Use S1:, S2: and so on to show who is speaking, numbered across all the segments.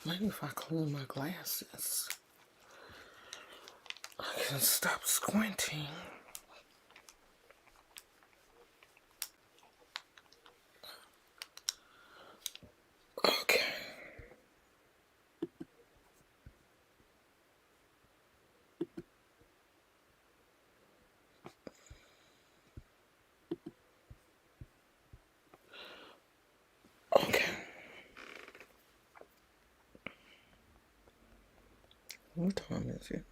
S1: Maybe if I clean my glasses, I can stop squinting. Okay. Okay. What time is it?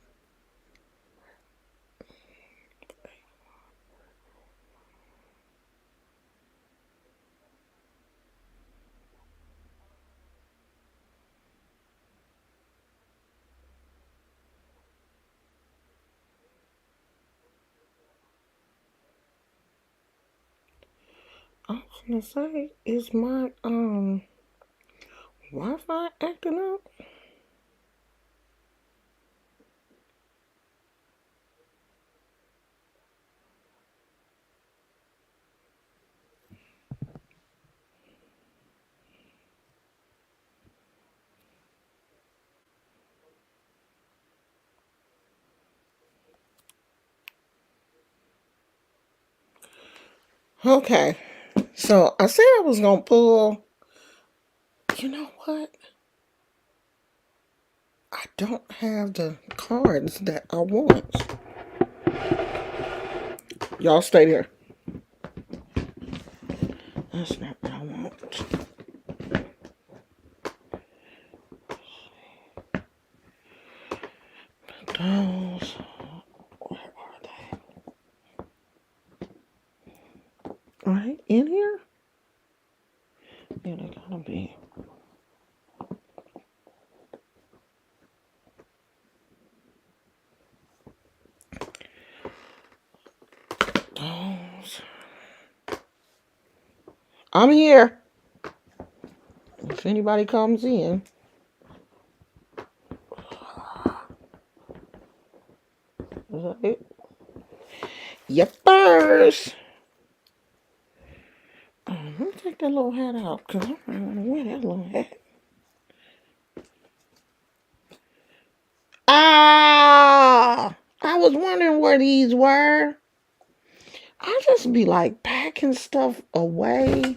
S1: I was gonna say, is my Wi-Fi acting up? Okay. So I said I was gonna pull. You know what? I don't have the cards that I want. Y'all stay there. That's not what I want. Those. Where are they? Right in here? Yeah, they gotta be. Those. I'm here. If anybody comes in. Is that it? Yep, first. Let me take that little hat out because I don't want to wear that little hat. Ah! I was wondering where these were. I just be like packing stuff away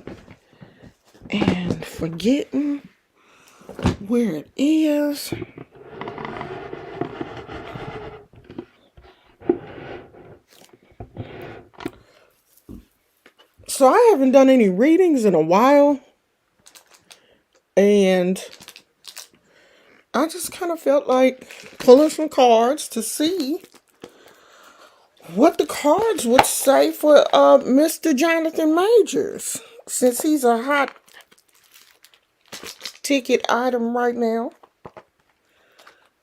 S1: and forgetting where it is. So I haven't done any readings in a while. And I just kind of felt like pulling some cards to see what the cards would say for Mr. Jonathan Majors. Since he's a hot ticket item right now,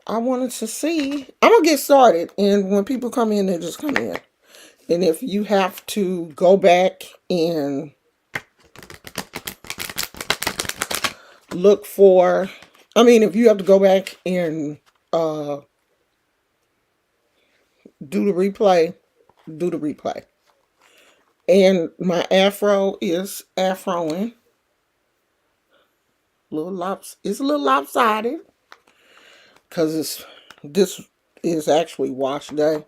S1: I wanted to see. I'm going to get started. And when people come in, they just come in. And if you have to go back and look for, if you have to go back and do the replay, do the replay. And my afro is afroing. It's a little lopsided because this is actually wash day.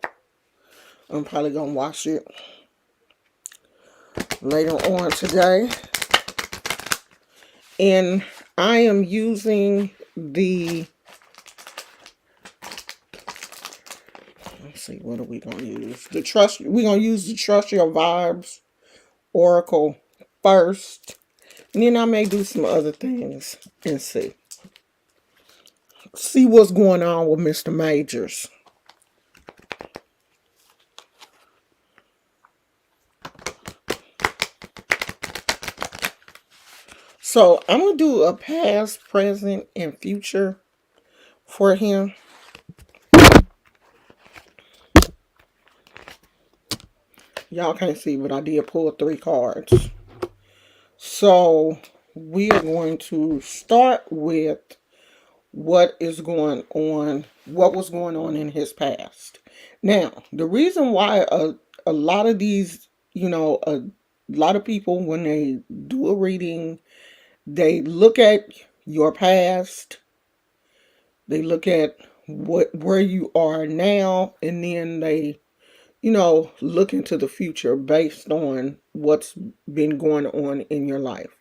S1: I'm probably gonna wash it later on today. And I am using the, let's see, what are we gonna use? We're gonna use the Trust Your Vibes Oracle first. And then I may do some other things and see. See what's going on with Mr. Majors. So I'm going to do a past, present, and future for him. Y'all can't see, but I did pull 3 cards. So we are going to start with what was going on in his past. Now, the reason why a lot of these, a lot of people, when they do a reading, they look at your past They look at where you are now, and then they, look into the future based on what's been going on in your life.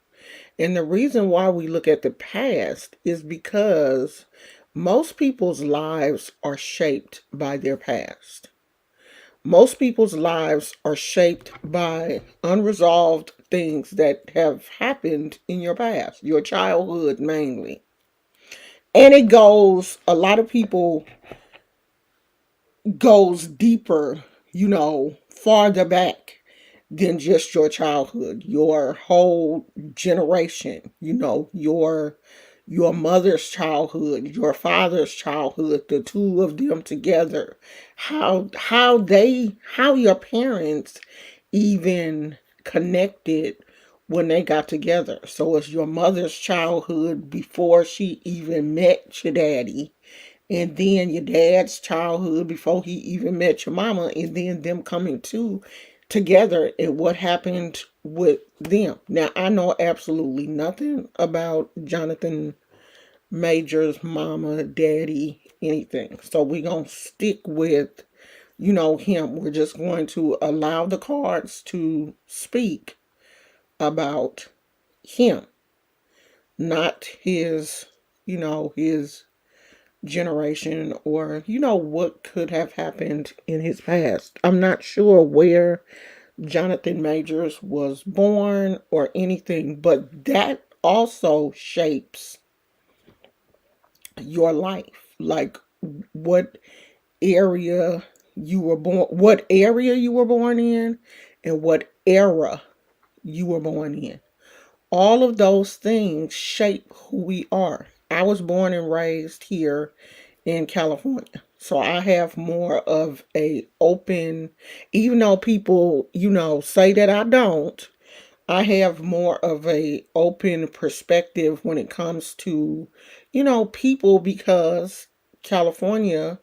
S1: And the reason why we look at the past is because most people's lives are shaped by their past. Most people's lives are shaped by unresolved things that have happened in your past, your childhood mainly. And a lot of people goes deeper, farther back than just your childhood, your whole generation, your mother's childhood, your father's childhood, the two of them together, how your parents even connected when they got together. So it's your mother's childhood before she even met your daddy, and then your dad's childhood before he even met your mama, and then them coming together and what happened with them. Now, I know absolutely nothing about Jonathan Major's mama, daddy, anything. So we're going to stick with, him. We're just going to allow the cards to speak about him, not his generation, or what could have happened in his past. I'm not sure where Jonathan Majors was born or anything, but that also shapes your life. Like what what area you were born in, and what era you were born in. All of those things shape who we are. I was born and raised here in California. So I have more of a open, even though people, say that I don't, I have more of a open perspective when it comes to, people, because California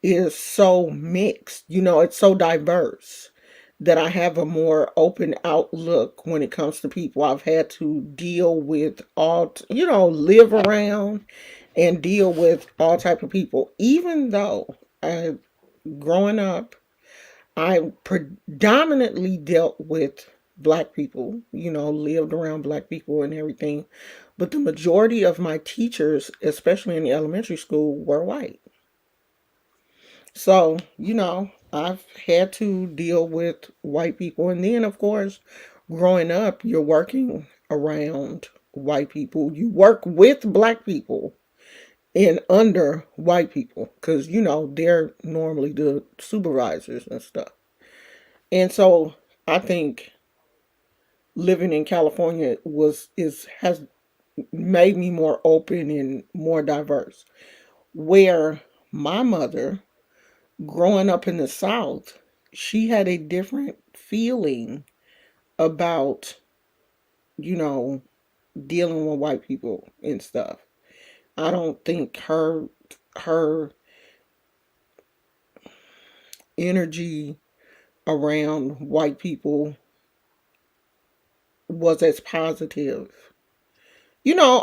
S1: is so mixed, it's so diverse that I have a more open outlook when it comes to people. I've had to deal with live around and deal with all type of people. Even though growing up, I predominantly dealt with black people, lived around black people and everything. But the majority of my teachers, especially in the elementary school, were white. So, I've had to deal with white people. And then, of course, growing up, you're working around white people. You work with black people and under white people because, they're normally the supervisors and stuff. And so I think living in California has made me more open and more diverse. Where my mother, growing up in the South, she had a different feeling about, you know, dealing with white people and stuff. I don't think her energy around white people was as positive.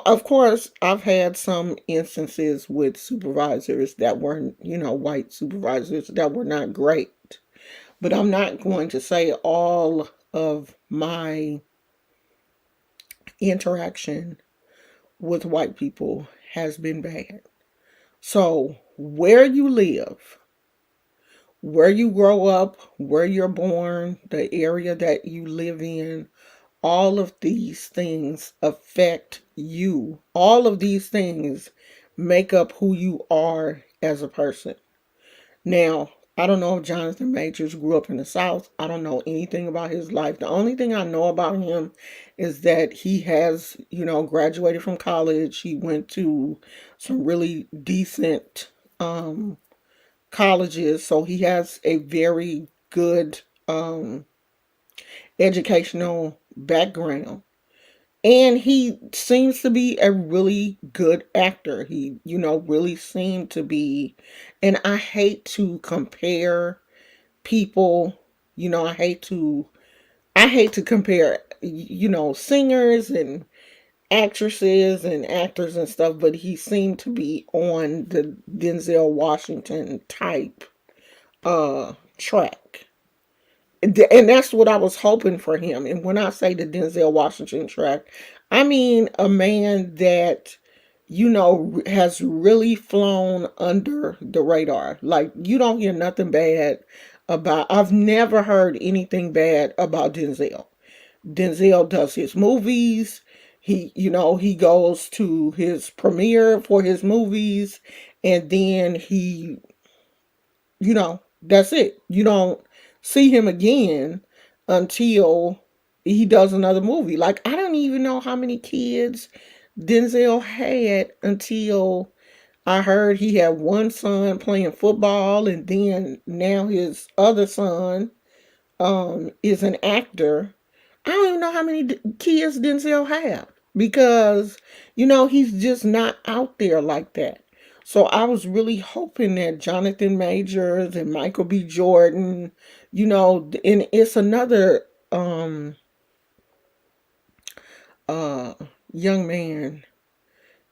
S1: Of course, I've had some instances with supervisors that weren't, white supervisors that were not great. But I'm not going to say all of my interaction with white people has been bad. So, where you live, where you grow up, where you're born, the area that you live in, all of these things affect you. All of these things make up who you are as a person. Now, I don't know if Jonathan Majors grew up in the South. I don't know anything about his life. The only thing I know about him is that he has, graduated from college. He went to some really decent colleges. So he has a very good educational background. And he seems to be a really good actor. He, really seemed to be, and I hate to compare people, I hate to compare, singers and actresses and actors and stuff, but he seemed to be on the Denzel Washington type track. And that's what I was hoping for him. And when I say the Denzel Washington track, I mean a man that, has really flown under the radar. Like, you don't hear nothing bad I've never heard anything bad about Denzel. Denzel does his movies. He goes to his premiere for his movies, and then that's it. You don't see him again until he does another movie. Like, I don't even know how many kids Denzel had until I heard he had one son playing football, and then now his other son is an actor. I don't even know how many kids Denzel have, because he's just not out there like that. So I was really hoping that Jonathan Majors and Michael B. Jordan, and it's another uh young man.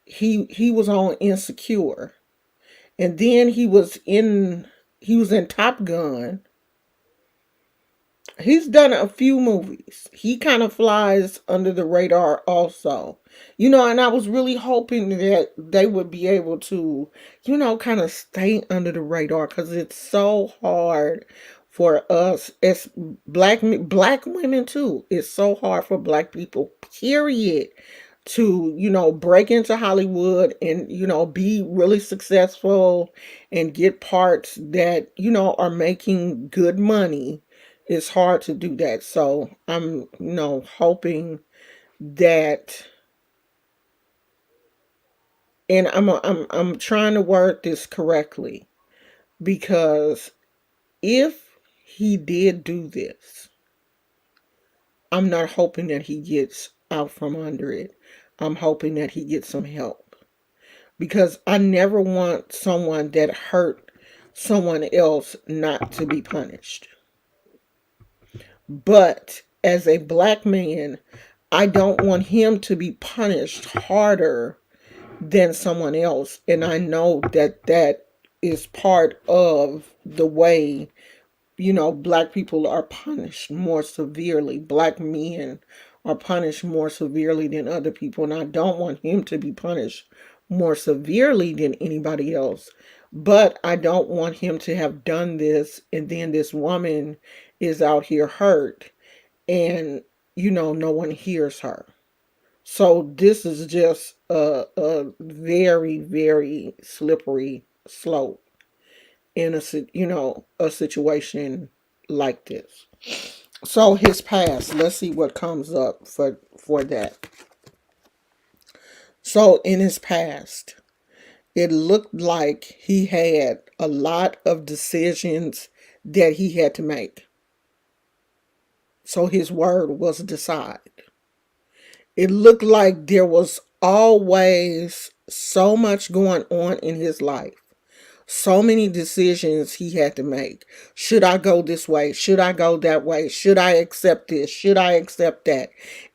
S1: He was on Insecure, and then he was in Top Gun. He's done a few movies. He kind of flies under the radar also. And I was really hoping that they would be able to, kind of stay under the radar, because it's so hard for us as black women too. It's so hard for black people, period, to, break into Hollywood and, be really successful and get parts that, are making good money. It's hard to do that. So I'm, hoping that, and I'm trying to word this correctly, because if he did do this, I'm not hoping that he gets out from under it. I'm hoping that he gets some help, because I never want someone that hurt someone else not to be punished. But as a black man, I don't want him to be punished harder than someone else. And I know that that is part of the way, black people are punished more severely. Black men are punished more severely than other people. And I don't want him to be punished more severely than anybody else. But I don't want him to have done this, and then this woman is out here hurt, and, no one hears her. So this is just a very, very slippery slope in a situation like this. So his past, let's see what comes up for that. So in his past, it looked like he had a lot of decisions that he had to make. So his word was decide. It looked like there was always so much going on in his life. So many decisions he had to make. Should I go this way? Should I go that way? Should I accept this? Should I accept that?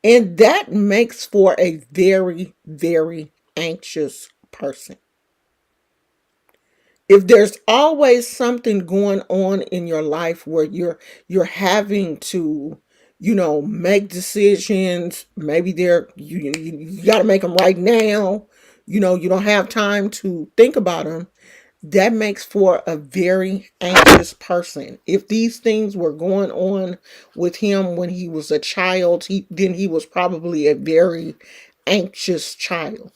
S1: And that makes for a very, very anxious person. If there's always something going on in your life where you're having to, make decisions, maybe you got to make them right now, you don't have time to think about them, that makes for a very anxious person. If these things were going on with him when he was a child, then he was probably a very anxious child.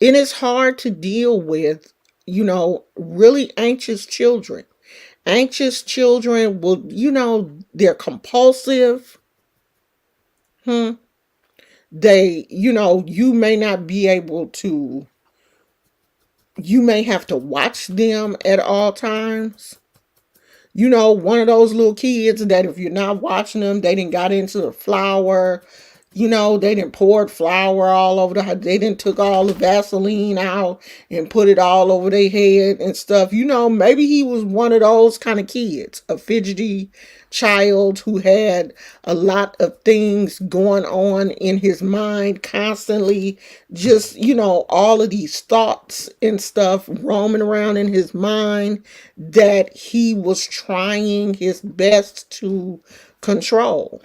S1: And it's hard to deal with, really anxious children. Anxious children will, they're compulsive. Hmm. You may not be able to, you may have to watch them at all times. One of those little kids that if you're not watching them, they didn't got into the flower. They didn't poured flour all over they didn't took all the Vaseline out and put it all over their head and stuff. Maybe he was one of those kind of kids, a fidgety child who had a lot of things going on in his mind constantly. Just, all of these thoughts and stuff roaming around in his mind that he was trying his best to control.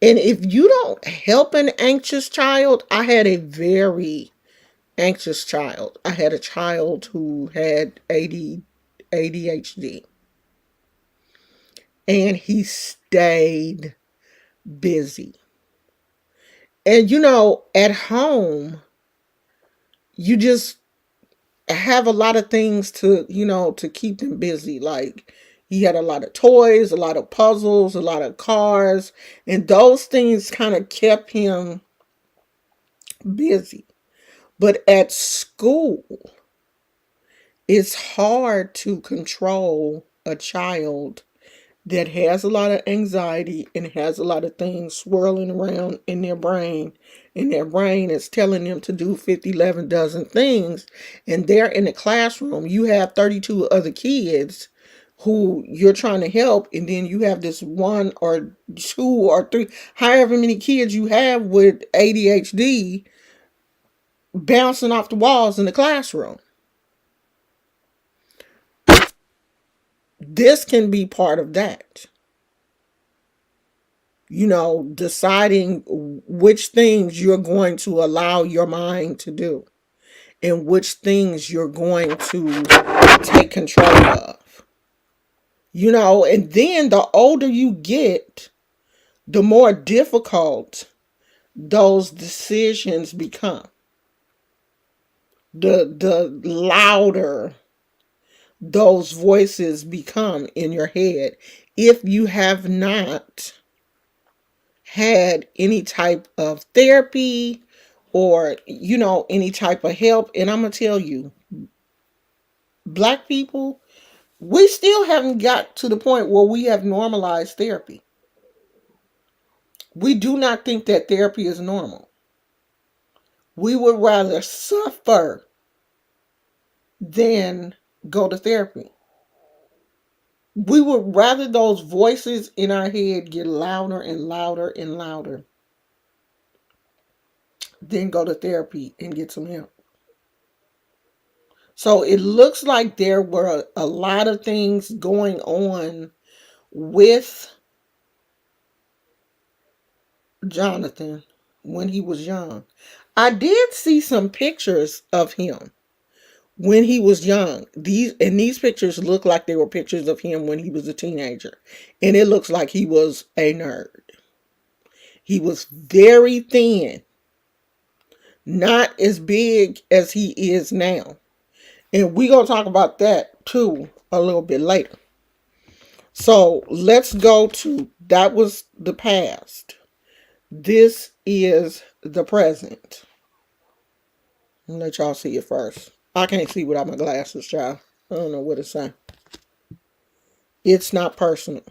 S1: And if you don't help an anxious child, I had a very anxious child. I had a child who had ADHD. And he stayed busy. And at home, you just have a lot of things to keep him busy. Like, he had a lot of toys, a lot of puzzles, a lot of cars, and those things kind of kept him busy. But at school, it's hard to control a child that has a lot of anxiety and has a lot of things swirling around in their brain. And their brain is telling them to do 11 dozen things. And they're in the classroom. You have 32 other kids who you're trying to help. And then you have this one or two or three, however many kids you have with ADHD bouncing off the walls in the classroom. This can be part of that. Deciding which things you're going to allow your mind to do and which things you're going to take control of. And then the older you get, the more difficult those decisions become. The louder those voices become in your head if you have not had any type of therapy or any type of help. And I'm gonna tell you, Black people, we still haven't got to the point where we have normalized therapy. We do not think that therapy is normal. We would rather suffer than go to therapy. We would rather those voices in our head get louder and louder and louder than go to therapy and get some help. So it looks like there were a lot of things going on with Jonathan when he was young. I did see some pictures of him when he was young. These pictures look like they were pictures of him when he was a teenager. And it looks like he was a nerd. He was very thin. Not as big as he is now. And we're going to talk about that too a little bit later. So let's go to, that was the past. This is the present. I'll let y'all see it first. I can't see without my glasses, child. I don't know what it's saying. It's not personal.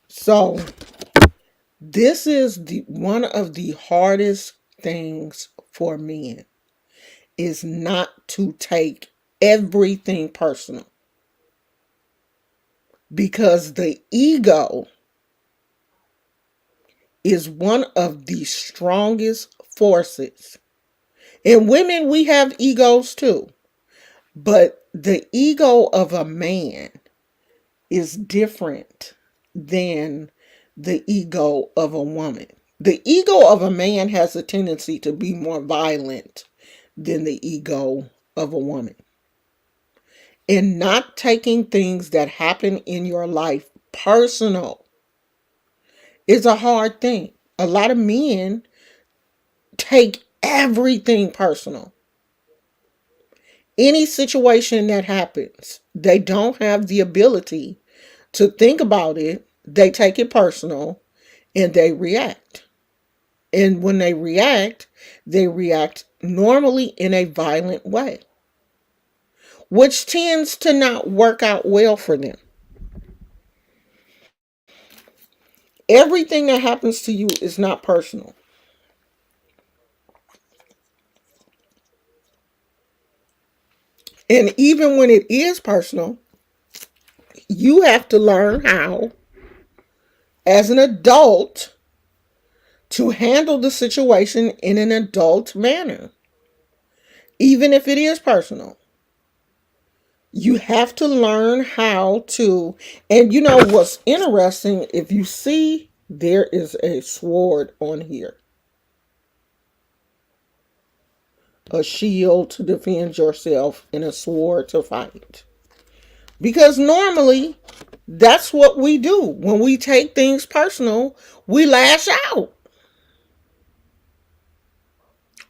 S1: So this is one of the hardest things for men is not to take everything personal. Because the ego is one of the strongest forces. And women, we have egos too. But the ego of a man is different than the ego of a woman. The ego of a man has a tendency to be more violent than the ego of a woman. And not taking things that happen in your life personal is a hard thing. A lot of men take everything personal. Any situation that happens, they don't have the ability to think about it. They take it personal and they react. And when they react normally in a violent way, which tends to not work out well for them. Everything that happens to you is not personal. And even when it is personal, you have to learn how, as an adult, to handle the situation in an adult manner. Even if it is personal, you have to learn how to. And you know what's interesting? If you see, there is a sword on here, a shield to defend yourself, and a sword to fight. Because normally, that's what we do. When we take things personal, we lash out.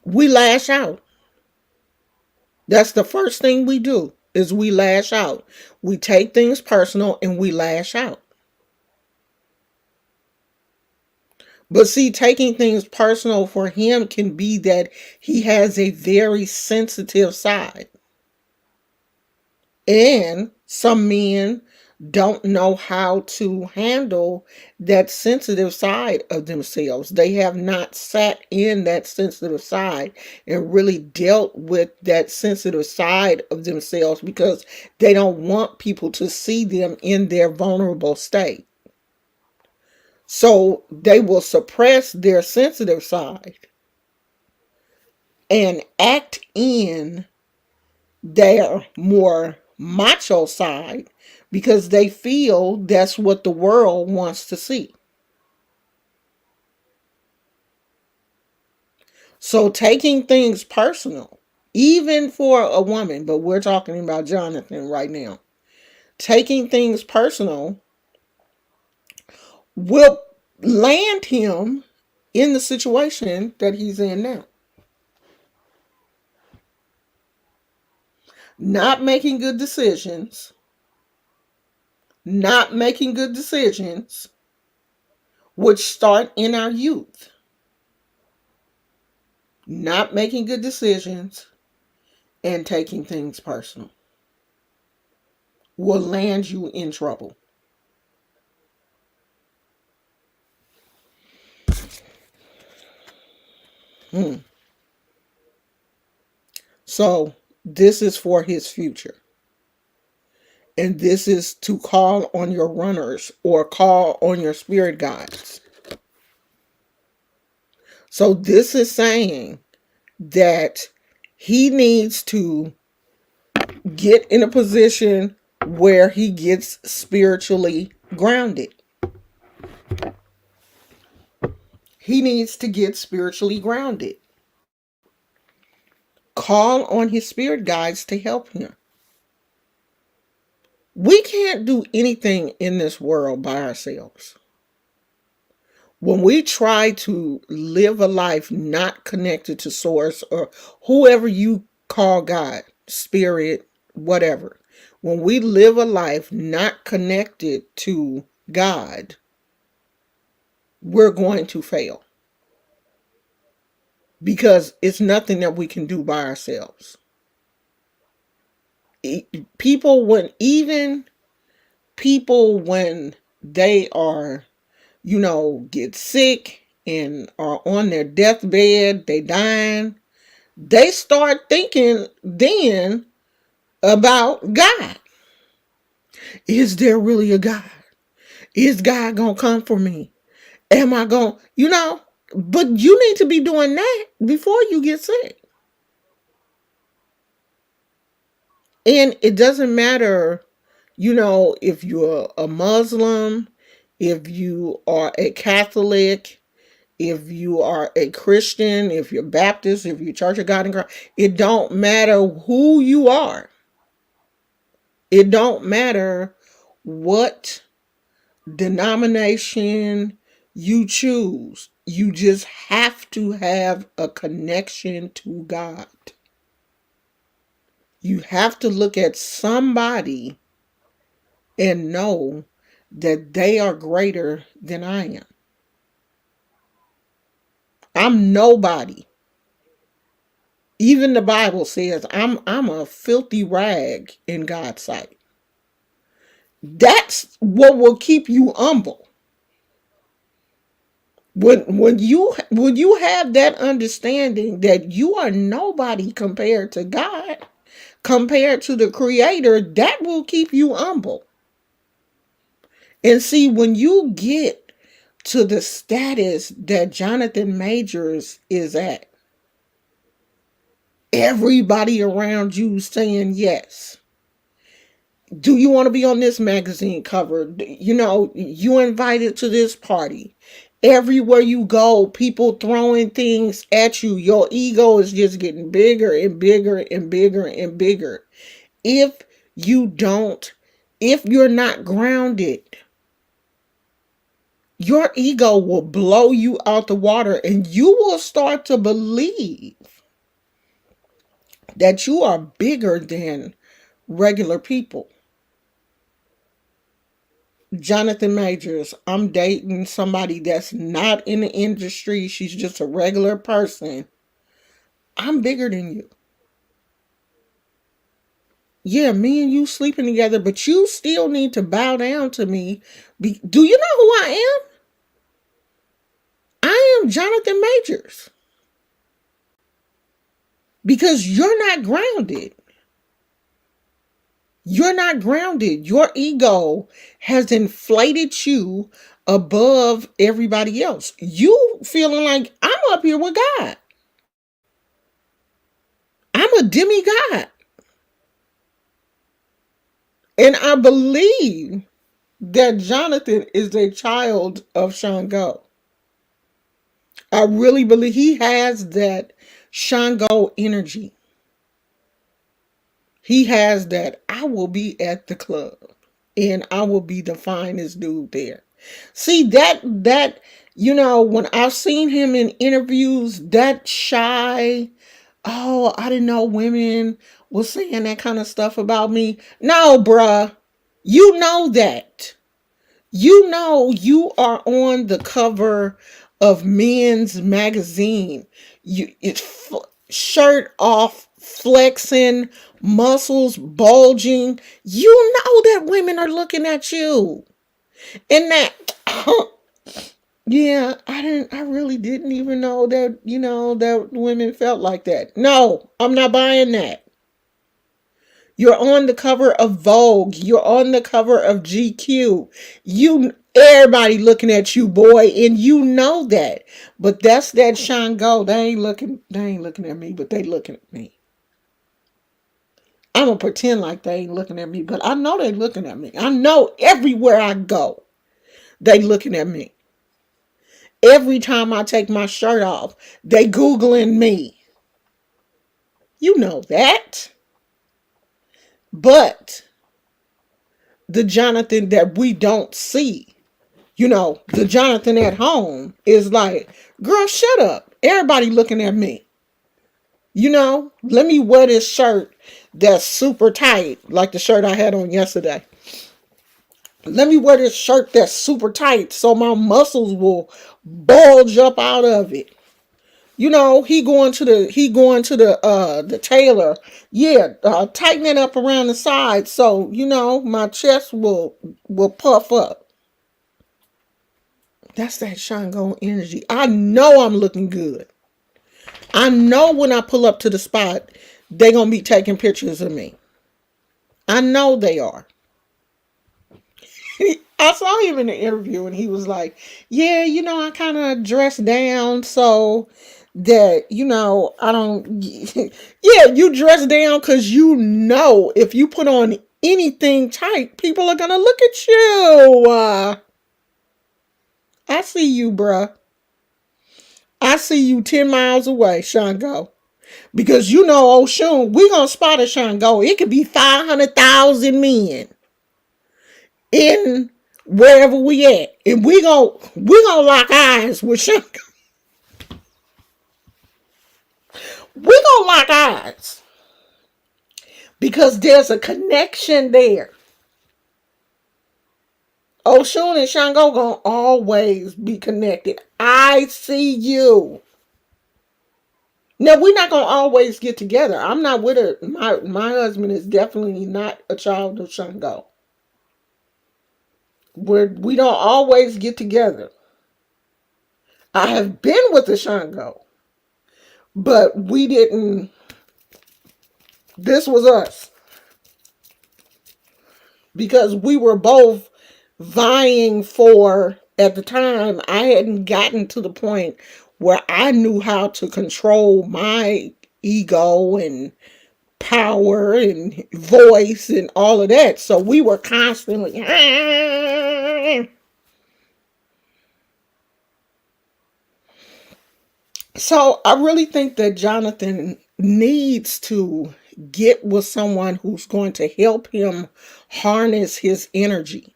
S1: We lash out. That's the first thing we do, is we lash out. We take things personal and we lash out. But see, taking things personal for him can be that he has a very sensitive side. And some men don't know how to handle that sensitive side of themselves. They have not sat in that sensitive side and really dealt with that sensitive side of themselves, because they don't want people to see them in their vulnerable state. So they will suppress their sensitive side and act in their more macho side, because they feel that's what the world wants to see. So taking things personal, even for a woman, but we're talking about Jonathan right now, taking things personal will land him in the situation that he's in now. Not making good decisions, not making good decisions, which start in our youth. Not making good decisions and taking things personal will land you in trouble. Hmm. So this is for his future. And this is to call on your runners or call on your spirit guides. So this is saying that he needs to get in a position where he gets spiritually grounded. He needs to get spiritually grounded. Call on his spirit guides to help him. We can't do anything in this world by ourselves. When we try to live a life not connected to source or whoever you call God, spirit, whatever, when we live a life not connected to God, we're going to fail, because it's nothing that we can do by ourselves. People, when they are, get sick and are on their deathbed, they dying, they start thinking then about God. Is there really a God? Is God gonna come for me? Am I gonna, but you need to be doing that before you get sick. And it doesn't matter, if you're a Muslim, if you are a Catholic, if you are a Christian, if you're Baptist, if you're Church of God in Christ, it don't matter who you are. It don't matter what denomination you choose. You just have to have a connection to God. You have to look at somebody and know that they are greater than I am. I'm nobody. Even the Bible says I'm a filthy rag in God's sight. That's what will keep you humble. When you have that understanding that you are nobody compared to God, compared to the creator, that will keep you humble. And see, when you get to the status that Jonathan Majors is at, everybody around you saying yes. Do you want to be on this magazine cover? You invited to this party. Everywhere you go, people throwing things at you. Your ego is just getting bigger and bigger and bigger and bigger. If you don't, if you're not grounded, your ego will blow you out the water and you will start to believe that you are bigger than regular people. Jonathan Majors, I'm dating somebody that's not in the industry. She's just a regular person. I'm bigger than you. Yeah, me and you sleeping together, but you still need to bow down to me. Do you know who I am? I am Jonathan Majors. Because you're not grounded. You're not grounded. Your ego has inflated you above everybody else. You feeling like I'm up here with God. I'm a demigod. And I believe that Jonathan is a child of Shango. I really believe he has that Shango energy. He has that. I will be at the club and I will be the finest dude there. See when I've seen him in interviews, that shy, oh, I didn't know women was saying that kind of stuff about me. No, bruh. You know that. You know you are on the cover of Men's Magazine. Shirt off, flexing, muscles bulging. You know that women are looking at you. And that yeah, I really didn't even know that, that women felt like that. No, I'm not buying that. You're on the cover of Vogue. You're on the cover of GQ. Everybody looking at you, boy, and you know that. But that's that Shango. They ain't looking at me, but they looking at me. I'm gonna pretend like they ain't looking at me, but I know they looking at me. I know everywhere I go, they looking at me. Every time I take my shirt off, they Googling me. You know that. But the Jonathan that we don't see, the Jonathan at home is like, girl, shut up. Everybody looking at me. Let me wear this shirt that's super tight, like the shirt I had on yesterday. Let me wear this shirt that's super tight so my muscles will bulge up out of it. He going to the tailor. Yeah, tighten it up around the side so my chest will puff up. That's that Shango energy. I know I'm looking good. I know when I pull up to the spot, they're going to be taking pictures of me. I know they are. I saw him in the interview and he was like, yeah, I kind of dress down so that, I don't, yeah, you dress down because if you put on anything tight, people are going to look at you. I see you, bruh. I see you 10 miles away, Shango. Because oh, soon we gonna spot a Shango. It could be 500,000 men in wherever we at, and we gonna lock eyes with Shango. We gonna lock eyes because there's a connection there. Oshun and Shango gonna always be connected. I see you. Now we're not gonna always get together. I'm not with her. My husband is definitely not a child of Shango. We don't always get together. I have been with the Shango, but we didn't. This was us because we were both vying for, at the time, I hadn't gotten to the point where I knew how to control my ego and power and voice and all of that. So we were constantly. So I really think that Jonathan needs to get with someone who's going to help him harness his energy.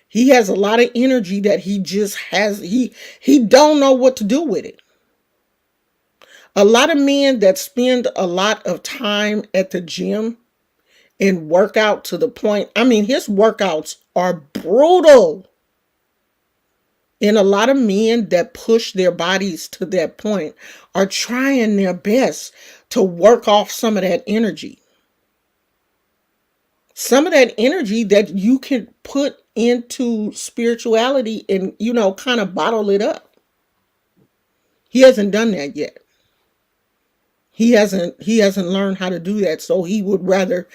S1: He has a lot of energy that he just has. He don't know what to do with it. A lot of men that spend a lot of time at the gym and work out to the point. I mean, his workouts are brutal. And a lot of men that push their bodies to that point are trying their best to work off some of that energy. Some of that energy that you can put into spirituality and, kind of bottle it up. He hasn't done that yet. He hasn't learned how to do that. So he would rather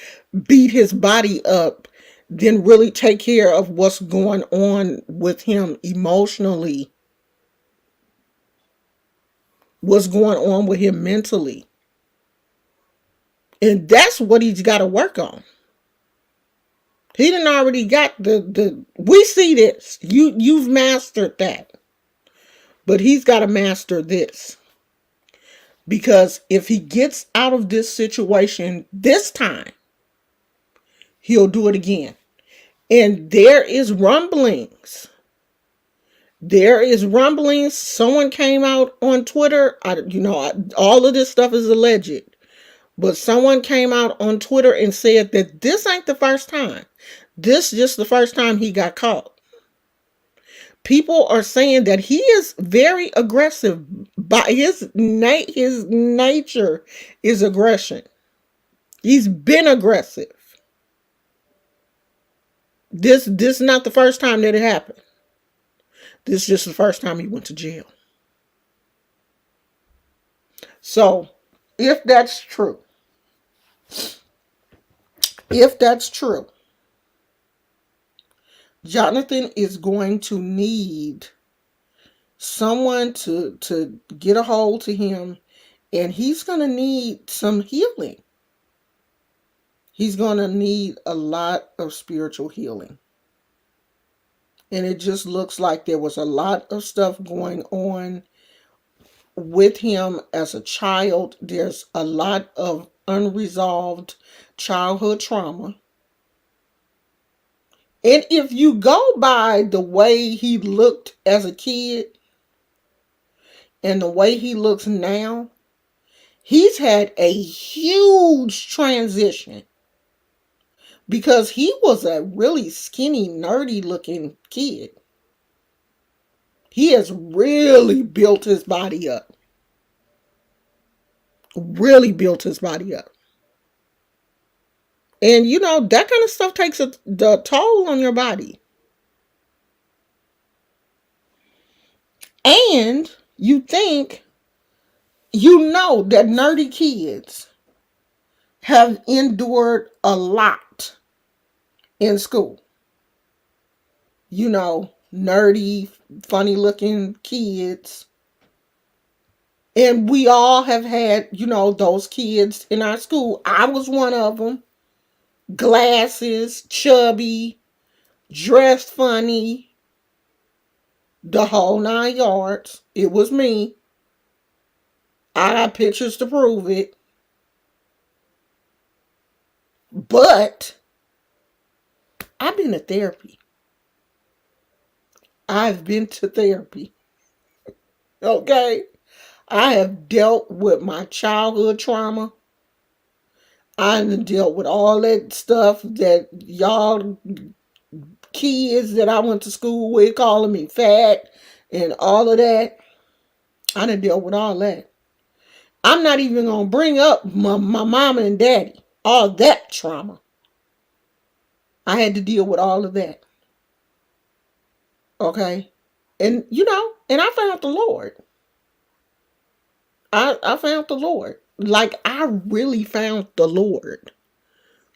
S1: beat his body up than really take care of what's going on with him emotionally, what's going on with him mentally. And that's what he's got to work on. He done already got the we see this. You've mastered that. But he's got to master this. Because if he gets out of this situation this time, he'll do it again. And there is rumblings. There is rumblings. Someone came out on Twitter. All of this stuff is alleged. But someone came out on Twitter and said that this ain't the first time. This is just the first time he got caught. People are saying that he is very aggressive. By his nature is aggression. He's been aggressive. This is not the first time that it happened. This is just the first time he went to jail. So, if that's true, Jonathan is going to need someone to get a hold to him, and he's going to need some healing. He's going to need a lot of spiritual healing. And it just looks like there was a lot of stuff going on with him as a child. There's a lot of unresolved childhood trauma. And if you go by the way he looked as a kid and the way he looks now, he's had a huge transition. Because he was a really skinny, nerdy looking kid. He has really built his body up. Really built his body up. And that kind of stuff takes the toll on your body. And you think, that nerdy kids have endured a lot in school. Nerdy, funny looking kids. And we all have had, those kids in our school. I was one of them. Glasses, chubby, dressed funny, the whole 9 yards. It was me. I got pictures to prove it. But I've been to therapy. I've been to therapy. Okay? I have dealt with my childhood trauma. I've dealt with all that stuff that y'all kids that I went to school with calling me fat and all of that. I done dealt with all that. I'm not even going to bring up my mama and daddy. All that trauma. I had to deal with all of that. Okay? And, And I found the Lord. I found the Lord. Like, I really found the Lord.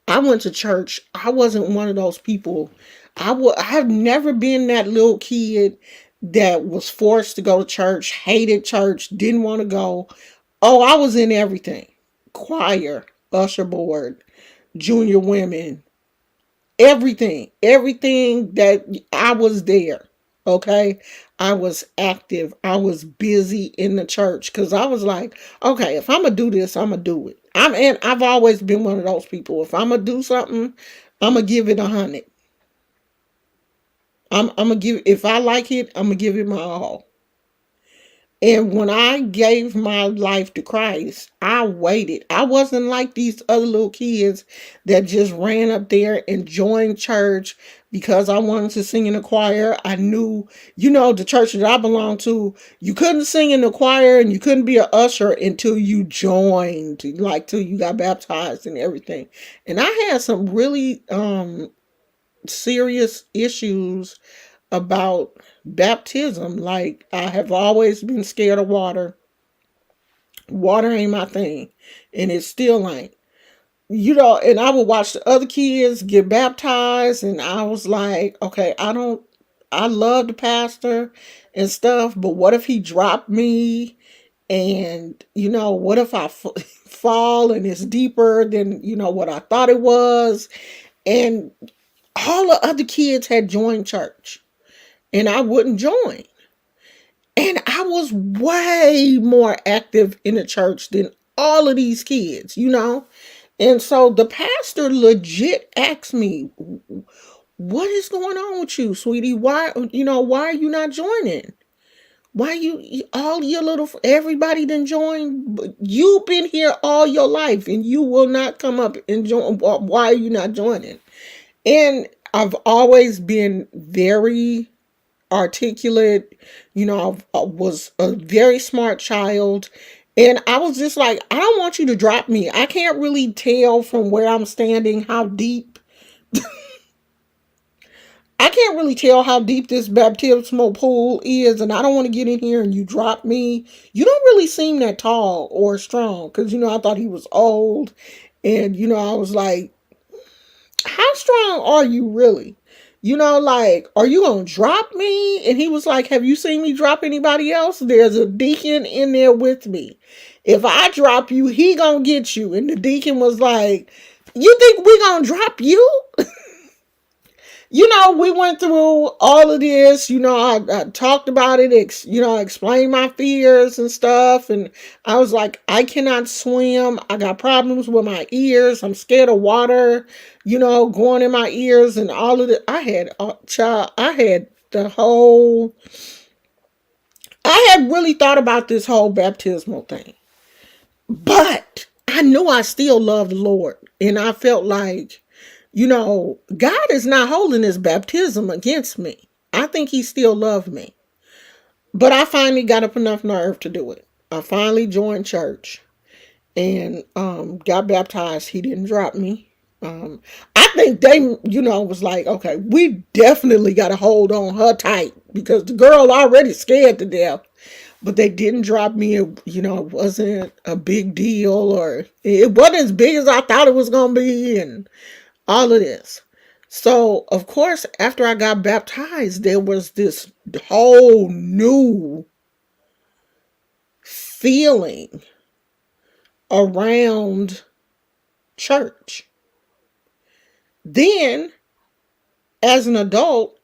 S1: I went to church. I wasn't one of those people. I've never been that little kid that was forced to go to church, hated church, didn't want to go. Oh, I was in everything. Choir, usher board, junior women, everything that I was there. Okay, I was active, I was busy in the church, because I was like, okay, if I'm gonna do this, I'm gonna do it. I've always been one of those people. If I'm gonna do something, I'm gonna give it 100. I'm gonna give, if I like it, I'm gonna give it my all. And when I gave my life to Christ, I waited. I wasn't like these other little kids that just ran up there and joined church because I wanted to sing in the choir. I knew, the church that I belonged to, you couldn't sing in the choir and you couldn't be an usher until you joined, like till you got baptized and everything. And I had some really serious issues about baptism. Like, I have always been scared of water. Water ain't my thing, and it still ain't. And I would watch the other kids get baptized, and I was like, okay, I love the pastor and stuff, but what if he dropped me? And, what if I fall and it's deeper than, what I thought it was? And all the other kids had joined church, and I wouldn't join. And I was way more active in the church than all of these kids. And so the pastor legit asked me, what is going on with you, sweetie? Why are you not joining? Why all your little, everybody done join? You've been here all your life and you will not come up and join. Why are you not joining? And I've always been very articulate. I was a very smart child. And I was just like, I don't want you to drop me. I can't really tell from where I'm standing how deep. I can't really tell how deep this baptismal pool is. And I don't want to get in here and you drop me. You don't really seem that tall or strong. Because, I thought he was old. And, I was like, how strong are you really? Like, are you gonna drop me? And he was like, have you seen me drop anybody else? There's a deacon in there with me. If I drop you, he gonna get you. And the deacon was like, you think we gonna drop you? We went through all of this. I talked about it, explained my fears and stuff. And I was like, I cannot swim. I got problems with my ears. I'm scared of water, going in my ears and all of it. I had really thought about this whole baptismal thing. But I knew I still loved the Lord. And I felt like, God is not holding his baptism against me. I think he still loved me. But I finally got up enough nerve to do it. I finally joined church and got baptized. He didn't drop me. I think they, was like, okay, we definitely got to hold on her tight because the girl already scared to death. But they didn't drop me. It wasn't a big deal, or it wasn't as big as I thought it was going to be. And all of this. So, of course, after I got baptized, there was this whole new feeling around church. Then, as an adult,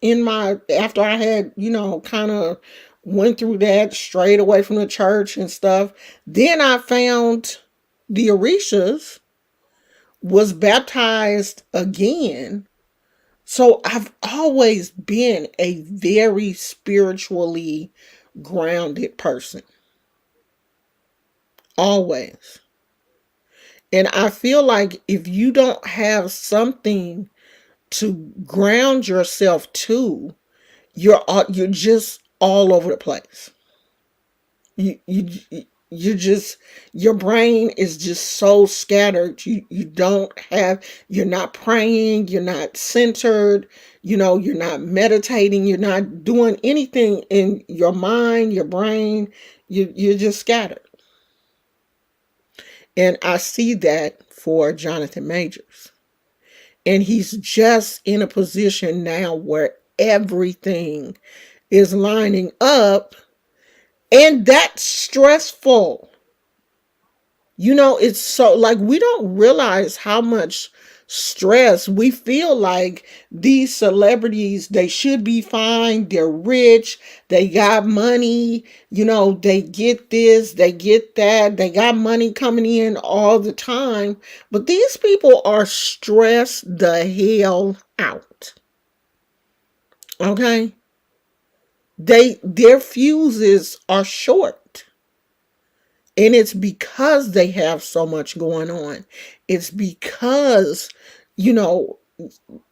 S1: after I had, kind of went through that, strayed away from the church and stuff, then I found the Orishas, was baptized again. So I've always been a very spiritually grounded person. Always. And I feel like if you don't have something to ground yourself to, you're just all over the place. You you just, your brain is just so scattered. You don't have, you're not praying, you're not centered, you're not meditating, you're not doing anything in your mind, your brain. You're just scattered. And I see that for Jonathan Majors. And he's just in a position now where everything is lining up, and that's stressful. It's so, like, we don't realize how much stress we feel. Like, these celebrities, they should be fine, they're rich, they got money, they get this, they get that, they got money coming in all the time, but these people are stressed the hell out. Okay? Their fuses are short. And it's because they have so much going on. It's because, you know,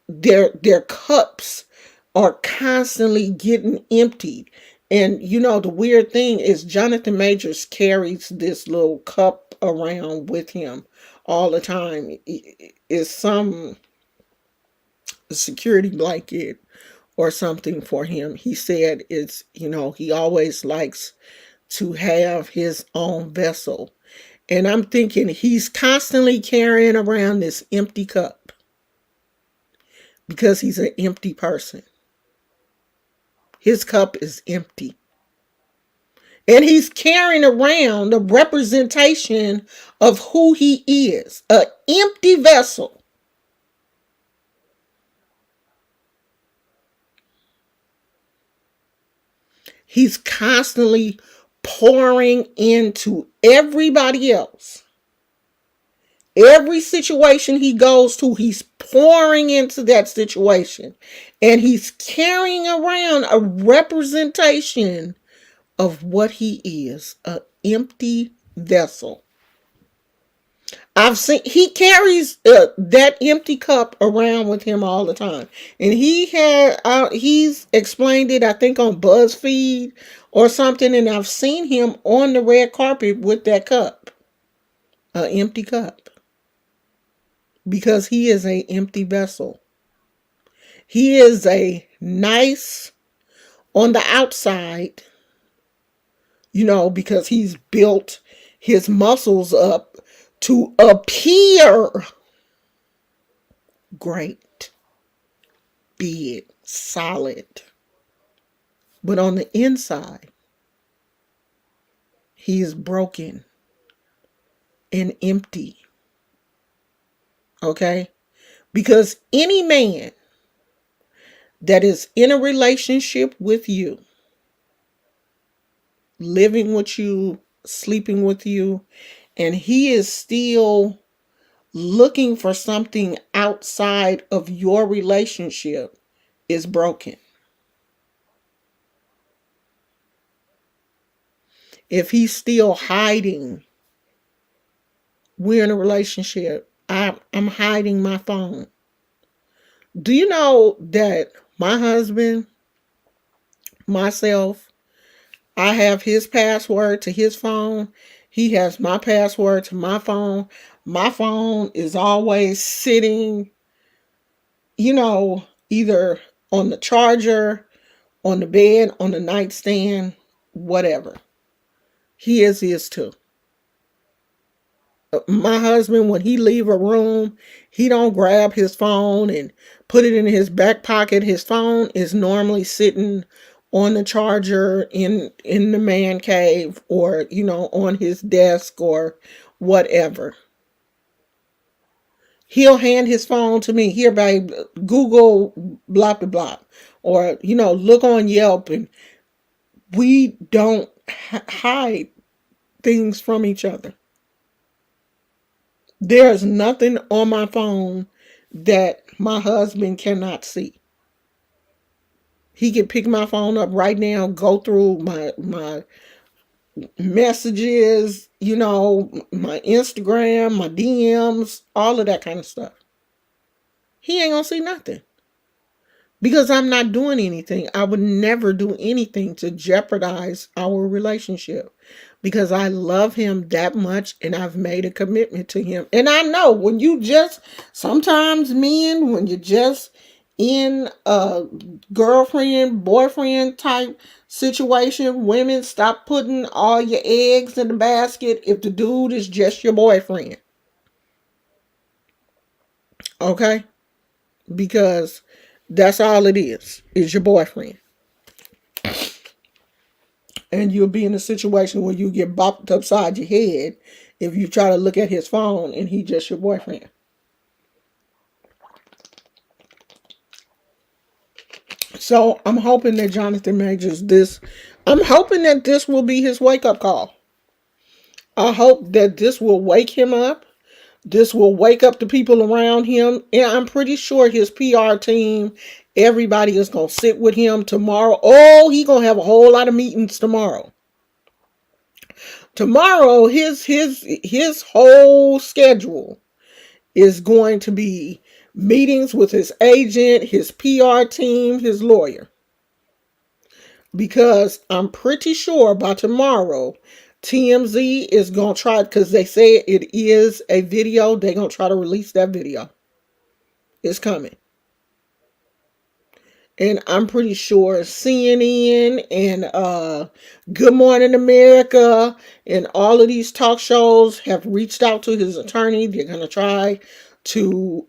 S1: their cups are constantly getting emptied. And the weird thing is Jonathan Majors carries this little cup around with him all the time. It's some security blanket or something for him. He said he always likes to have his own vessel. And I'm thinking he's constantly carrying around this empty cup because he's an empty person. His cup is empty. And he's carrying around a representation of who he is, an empty vessel. He's constantly pouring into everybody else. Every situation he goes to, he's pouring into that situation. And he's carrying around a representation of what he is, an empty vessel. I've seen he carries that empty cup around with him all the time, and he's explained it, I think, on BuzzFeed or something, and I've seen him on the red carpet with that cup, an empty cup, because he is a empty vessel. He is a nice on the outside, because he's built his muscles up to appear great, big, solid. But on the inside, he is broken and empty. Okay? Because any man that is in a relationship with you, living with you, sleeping with you, and he is still looking for something outside of your relationship, is broken. If he's still hiding, we're in a relationship, I'm hiding my phone. Do you know that my husband, myself, I have his password to his phone. He has my password to my phone. My phone is always sitting, either on the charger, on the bed, on the nightstand, whatever. He is his too. My husband, when he leave a room, he don't grab his phone and put it in his back pocket. His phone is normally sitting on the charger in the man cave, or on his desk or whatever. He'll hand his phone to me. Here, babe, Google blah blah blah, or look on Yelp. And we don't hide things from each other. There's nothing on my phone that my husband cannot see. He can pick my phone up right now, go through my messages, my Instagram, my DMs, all of that kind of stuff. He ain't gonna see nothing. because I'm not doing anything. I would never do anything to jeopardize our relationship because I love him that much and I've made a commitment to him. And I know when you just, sometimes men, when you're just in a girlfriend, boyfriend type situation, women, stop putting all your eggs in the basket if the dude is just your boyfriend. Okay? Because that's all it is your boyfriend. And you'll be in a situation where you get bopped upside your head if you try to look at his phone and he just your boyfriend. So I'm hoping that Jonathan Majors this I'm hoping that this will be his wake up call. I hope that this will wake him up. This will wake up the people around him. And I'm pretty sure his PR team, everybody is gonna sit with him tomorrow. Oh, he gonna have a whole lot of meetings tomorrow. Tomorrow, his whole schedule is going to be meetings with his agent, his PR team, his lawyer. Because I'm pretty sure by tomorrow, TMZ is going to try, because they say it is a video, they're going to try to release that video. It's coming. And I'm pretty sure CNN and Good Morning America and all of these talk shows have reached out to his attorney. They're going to try to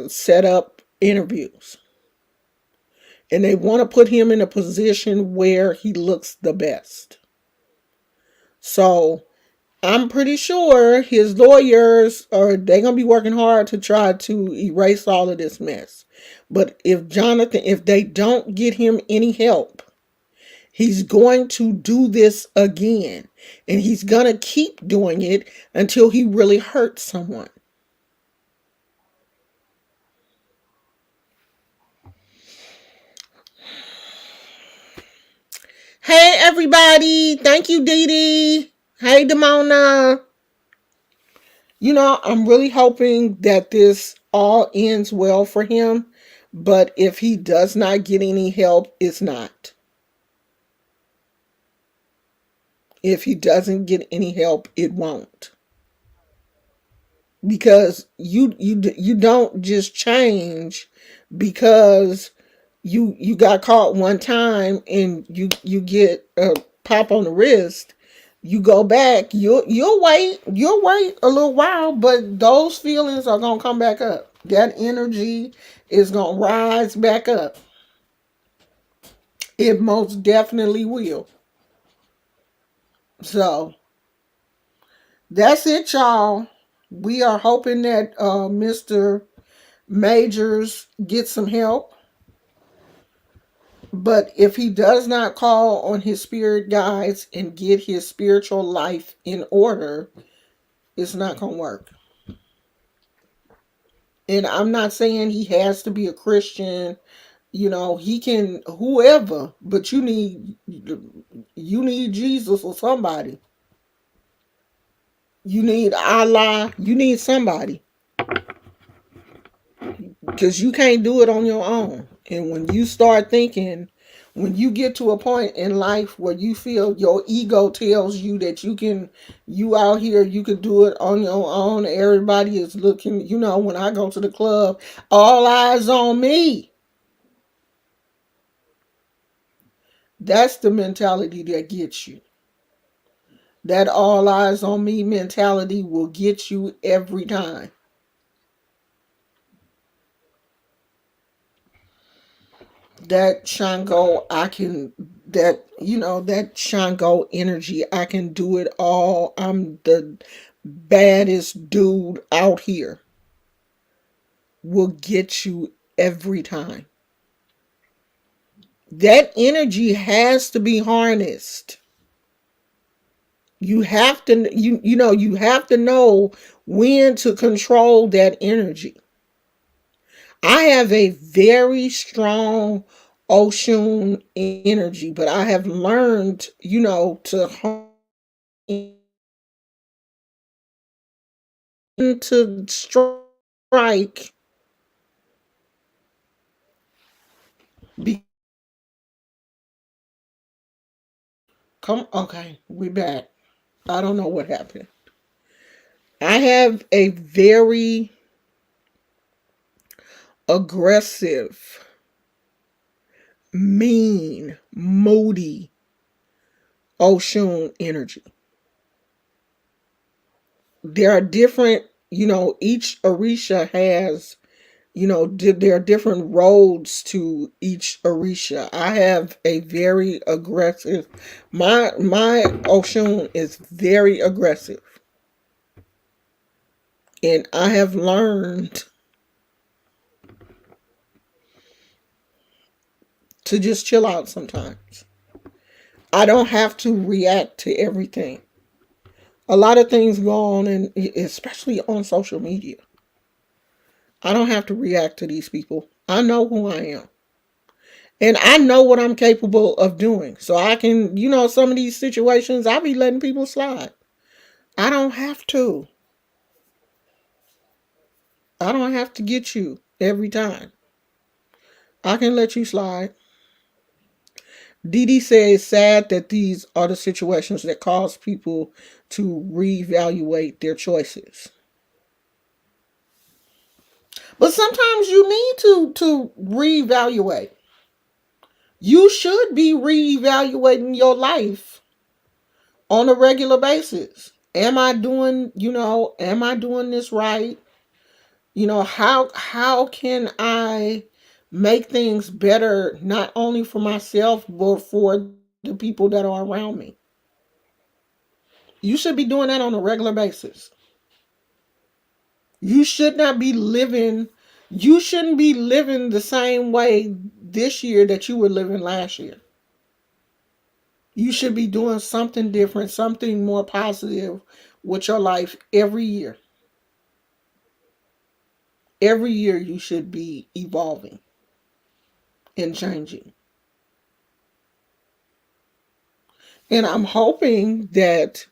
S1: set up interviews. And they want to put him in a position where he looks the best. So I'm pretty sure his lawyers are they gonna be working hard to try to erase all of this mess. But if they don't get him any help, he's going to do this again. And he's gonna keep doing it until he really hurts someone. Hey everybody, thank you, Dee Dee. Hey Demona. I'm really hoping that this all ends well for him. But if he does not get any help, it's not. If he doesn't get any help, it won't. Because you don't just change because you got caught one time and you get a pop on the wrist. You go back, you'll wait a little while, but those feelings are gonna come back up. That energy is gonna rise back up. It most definitely will. So that's it, y'all. We are hoping that Mr. Majors gets some help. But if he does not call on his spirit guides and get his spiritual life in order, it's not going to work. And I'm not saying he has to be a Christian. He can whoever, but you need Jesus or somebody. You need Allah. You need somebody. Because you can't do it on your own. And when you get to a point in life where you feel your ego tells you that you out here, you could do it on your own. Everybody is looking, when I go to the club, all eyes on me. That's the mentality that gets you. That all eyes on me mentality will get you every time. That Shango, that Shango energy, I can do it all. I'm the baddest dude out here, will get you every time. That energy has to be harnessed. You have to know when to control that energy. I have a very strong Oshun energy, but I have learned, to strike Be- Come, okay, we back. I don't know what happened. I have a very aggressive, mean, moody Oshun energy. There are different, each Orisha has, there are different roads to each Orisha. I have a very aggressive, my Oshun is very aggressive. And I have learned to just chill out sometimes. I don't have to react to everything. A lot of things go on, and especially on social media. I don't have to react to these people. I know who I am. And I know what I'm capable of doing. So I can, some of these situations, I be letting people slide. I don't have to. I don't have to get you every time. I can let you slide. Dee Dee says sad that these are the situations that cause people to reevaluate their choices. But sometimes you need to reevaluate. You should be reevaluating your life on a regular basis. Am I doing this right? How can I make things better not only for myself but for the people that are around me? You should be doing that on a regular basis. You should not be living you shouldn't be living the same way this year that you were living last year. You should be doing something different, something more positive with your life every year. Every year you should be evolving and changing. And I'm hoping that,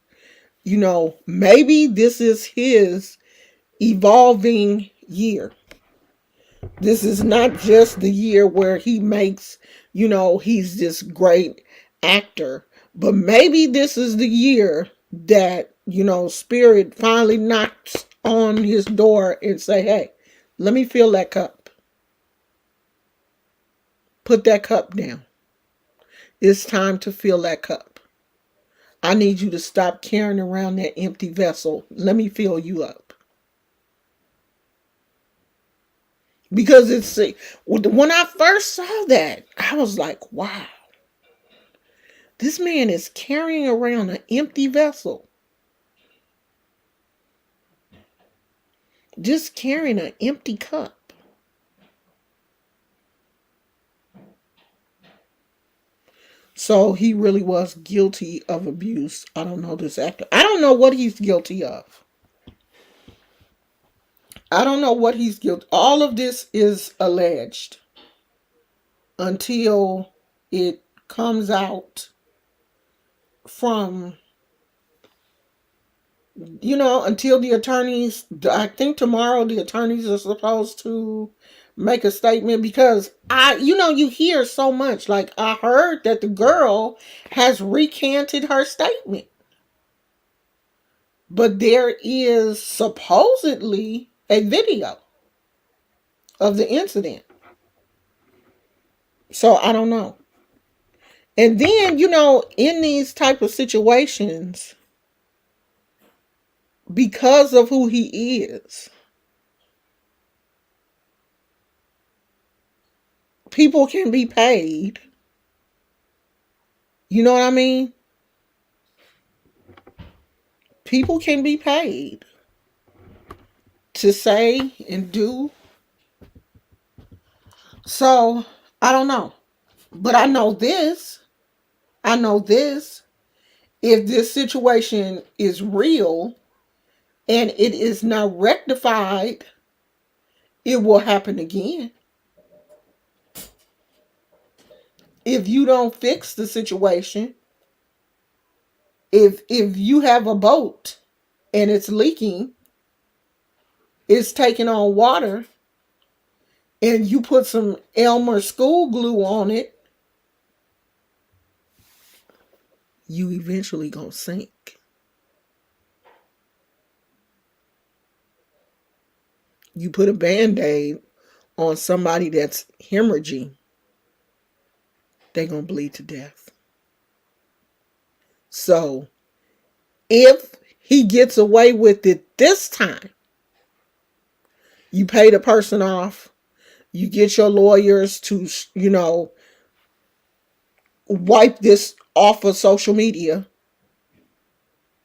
S1: maybe this is his evolving year. This is not just the year where he makes, he's this great actor, but maybe this is the year that, Spirit finally knocks on his door and say, hey, let me fill that cup. Put that cup down. It's time to fill that cup. I need you to stop carrying around that empty vessel. Let me fill you up. Because when I first saw that, I was like, wow, this man is carrying around an empty vessel. Just carrying an empty cup. So he really was guilty of abuse. I don't know this actor. I don't know what he's guilty of. I don't know what he's guilty. All of this is alleged until it comes out from, until the attorneys, I think tomorrow the attorneys are supposed to make a statement, because you hear so much. Like, I heard that the girl has recanted her statement, but there is supposedly a video of the incident. So I don't know. And then, in these type of situations, because of who he is, people can be paid. You know what I mean? People can be paid to say and do. So I don't know. But I know this. I know this. If this situation is real and it is not rectified, it will happen again. If you don't fix the situation, if you have a boat and it's leaking, it's taking on water, and you put some Elmer school glue on it, you eventually gonna sink. You put a band-aid on somebody that's hemorrhaging, they gonna bleed to death. So if he gets away with it this time, you pay the person off, you get your lawyers to, wipe this off of social media,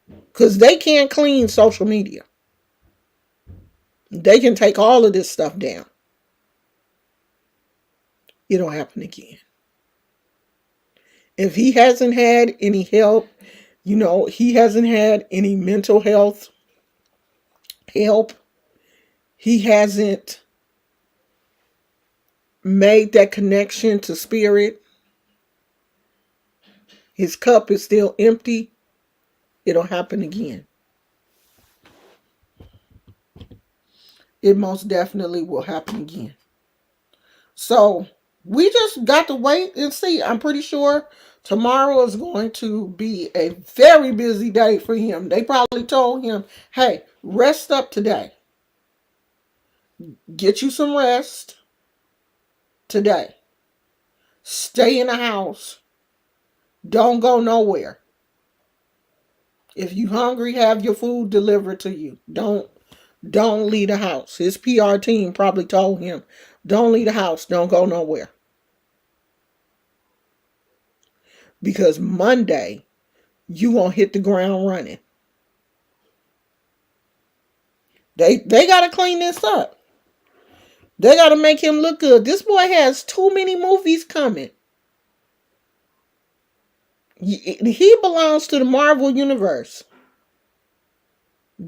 S1: because they can't clean social media. They can take all of this stuff down. It'll happen again. If he hasn't had any help, he hasn't had any mental health help, he hasn't made that connection to spirit, his cup is still empty, it'll happen again. It most definitely will happen again. So we just got to wait and see. I'm pretty sure tomorrow is going to be a very busy day for him. They probably told him, hey, rest up today. Get you some rest today. Stay in the house. Don't go nowhere. If you hungry, have your food delivered to you. Don't leave the house. His PR team probably told him, don't leave the house. Don't go nowhere. Because Monday, you gonna hit the ground running. They gotta clean this up. They gotta make him look good. This boy has too many movies coming. He belongs to the Marvel universe.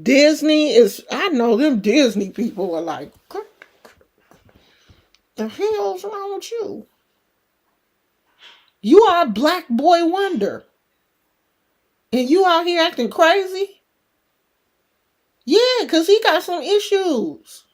S1: Disney is, I know them Disney people are like, what the hell's wrong with you? You are a black boy wonder. And you out here acting crazy? Yeah, because he got some issues.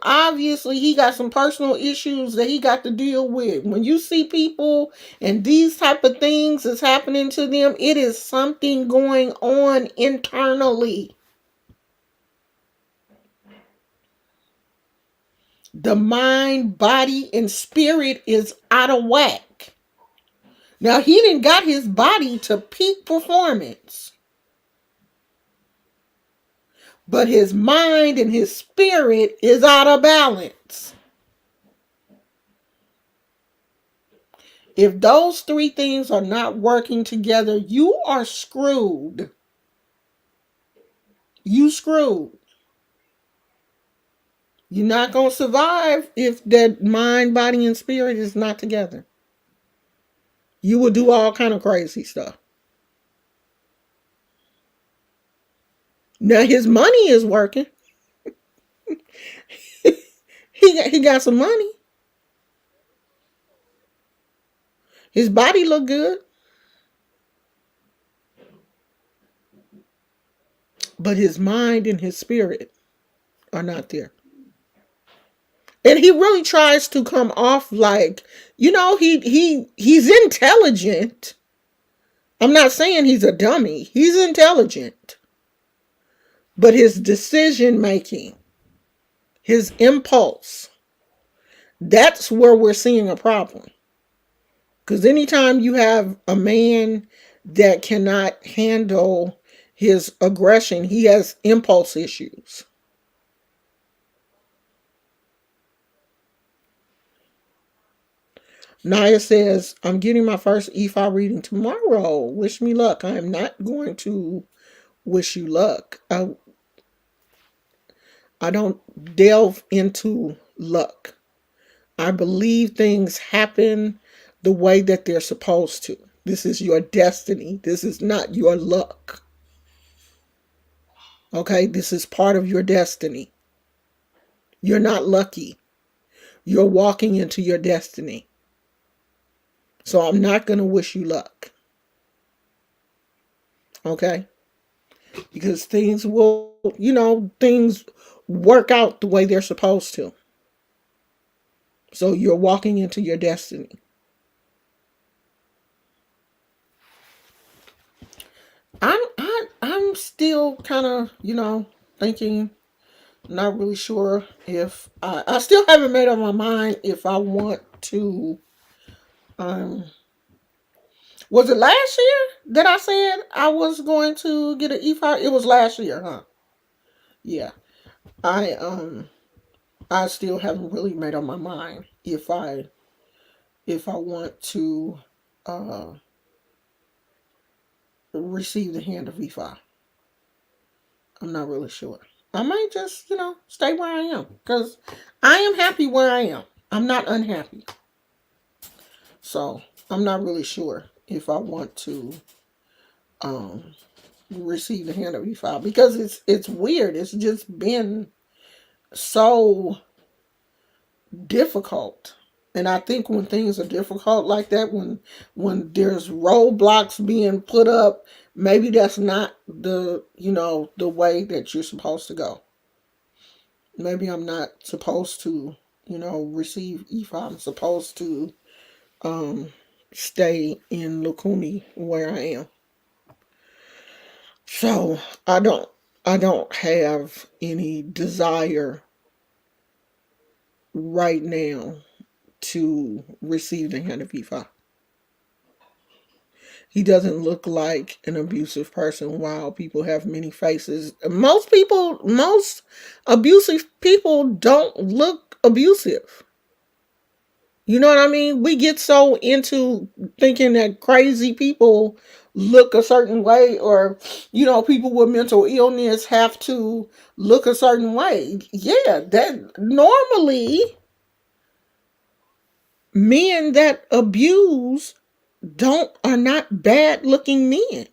S1: Obviously, he got some personal issues that he got to deal with. When you see people and these type of things is happening to them, it is something going on internally. The mind, body, and spirit is out of whack. Now, he didn't got his body to peak performance, but his mind and his spirit is out of balance. If those three things are not working together, you are screwed. You screwed. You're not going to survive if that mind, body, and spirit is not together. You will do all kind of crazy stuff. Now his money is working. he got some money. His body look good. But his mind and his spirit are not there. And he really tries to come off like, he's intelligent. I'm not saying he's a dummy. He's intelligent. But his decision making, his impulse, that's where we're seeing a problem. Because anytime you have a man that cannot handle his aggression, he has impulse issues. Naya says, I'm getting my first EFI reading tomorrow. Wish me luck. I am not going to wish you luck. I don't delve into luck. I believe things happen the way that they're supposed to. This is your destiny. This is not your luck. Okay? This is part of your destiny. You're not lucky. You're walking into your destiny. So I'm not going to wish you luck. Okay? Because things work out the way they're supposed to. So you're walking into your destiny. I'm still kind of, thinking, not really sure if I still haven't made up my mind if I want to. Um, was it last year that I said I was going to get an E5? It was last year, huh? Yeah. I still haven't really made up my mind if I want to uh receive the hand of E5. I'm not really sure. I might just, stay where I am because I am happy where I am. I'm not unhappy. So I'm not really sure if I want to um receive the hand of E5 because it's weird. It's just been so difficult. And I think when things are difficult like that, when there's roadblocks being put up, maybe that's not the way that you're supposed to go. Maybe I'm not supposed to, receive E5. I'm supposed to um stay in Lukumi where I am. So I don't have any desire right now to receive the hand of Ifa. He doesn't look like an abusive person. While people have many faces, most abusive people don't look abusive. You know what I mean? We get so into thinking that crazy people look a certain way, or, people with mental illness have to look a certain way. Yeah, that normally men that abuse don't are not bad looking men.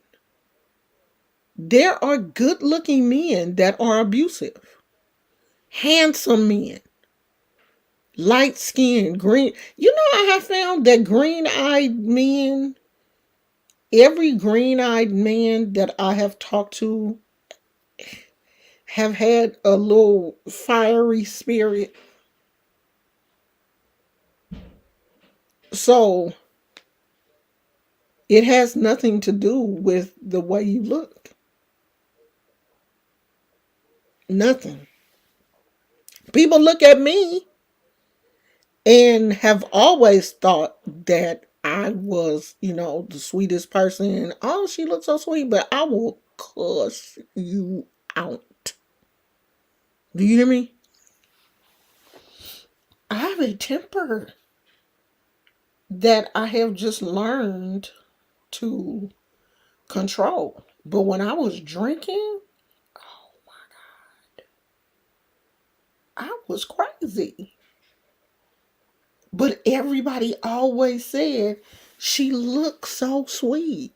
S1: There are good looking men that are abusive. Handsome men. Light skinned, green. I have found that green eyed men, every green eyed man that I have talked to, have had a little fiery spirit. So it has nothing to do with the way you look. Nothing. People look at me and have always thought that I was, the sweetest person. Oh, she looks so sweet, but I will cuss you out. Do you hear me? I have a temper that I have just learned to control. But when I was drinking, oh my God, I was crazy. But everybody always said she looks so sweet.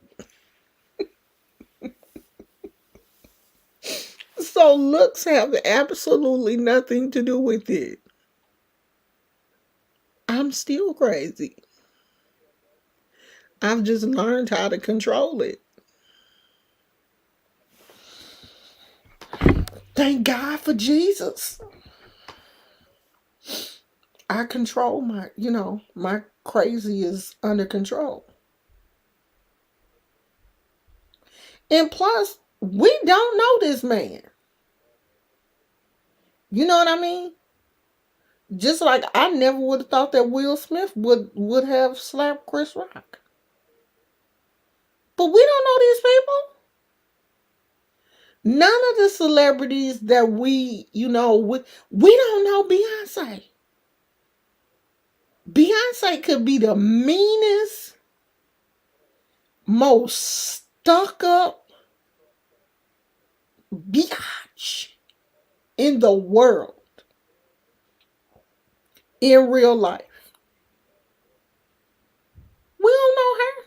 S1: So looks have absolutely nothing to do with it. I'm still crazy. I've just learned how to control it. Thank God for Jesus. I control my crazy is under control. And plus, we don't know this man. You know what I mean? Just like I never would have thought that Will Smith would have slapped Chris Rock. But we don't know these people. None of the celebrities that we don't know Beyonce. Beyonce could be the meanest, most stuck up biatch in the world in real life. We don't know her,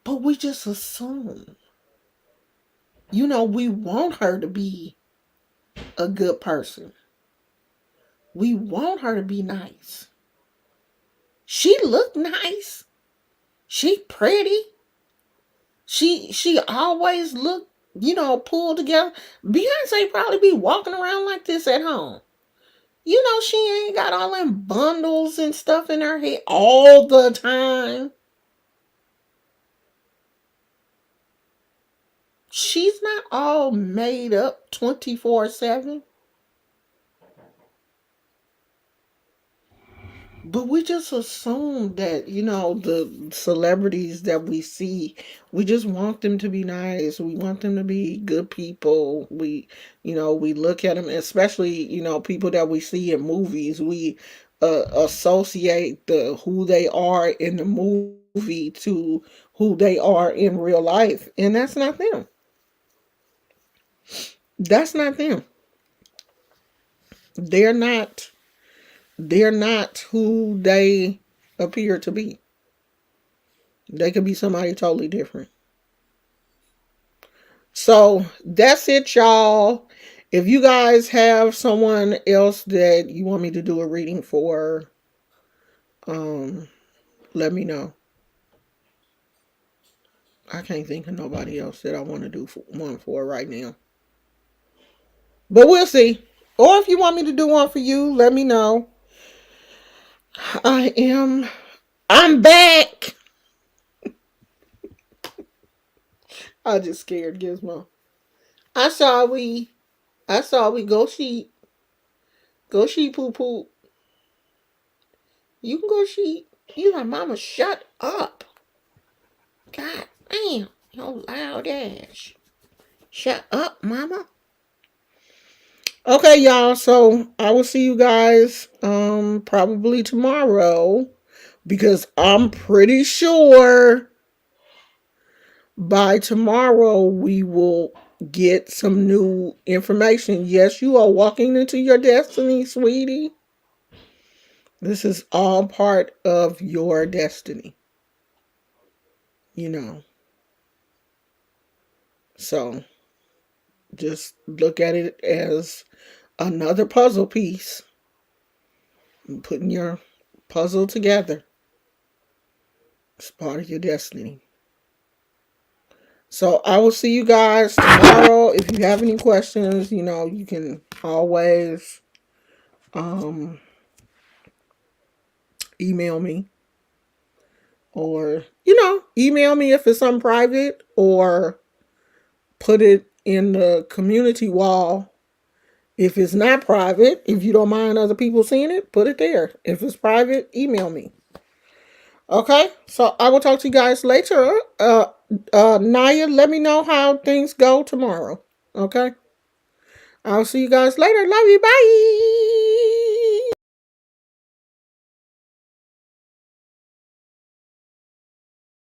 S1: but we just assume. We want her to be a good person. We want her to be nice. She looked nice. She pretty. She always looked pulled together. Beyonce probably be walking around like this at home. She ain't got all them bundles and stuff in her head all the time. She's not all made up 24/7. But we just assume that, the celebrities that we see, we just want them to be nice. We want them to be good people. We look at them, especially, people that we see in movies. We associate who they are in the movie to who they are in real life. And that's not them. That's not them. They're not, they're not who they appear to be. They could be somebody totally different. So that's it, y'all. If you guys have someone else that you want me to do a reading for, um, let me know. I can't think of nobody else that I want to do one for right now. But we'll see. Or if you want me to do one for you, let me know. I am. I'm back. I just scared Gizmo. I saw we. I saw we go sheep. Go sheep poo poo. You can go sheep. You like, mama, shut up. God damn, your loud ass. Shut up, mama. Okay, y'all. So I will see you guys probably tomorrow, because I'm pretty sure by tomorrow we will get some new information. Yes, you are walking into your destiny, sweetie. This is all part of your destiny, you know. So just look at it as another puzzle piece. Putting your puzzle together. It's part of your destiny. So I will see you guys tomorrow. If you have any questions, you can always um, email me. Or, email me if it's on private, or put it in the community wall. If it's not private, if you don't mind other people seeing it, put it there. If it's private, email me. Okay, so I will talk to you guys later. Naya, let me know how things go tomorrow. Okay, I'll see you guys later. Love you. Bye.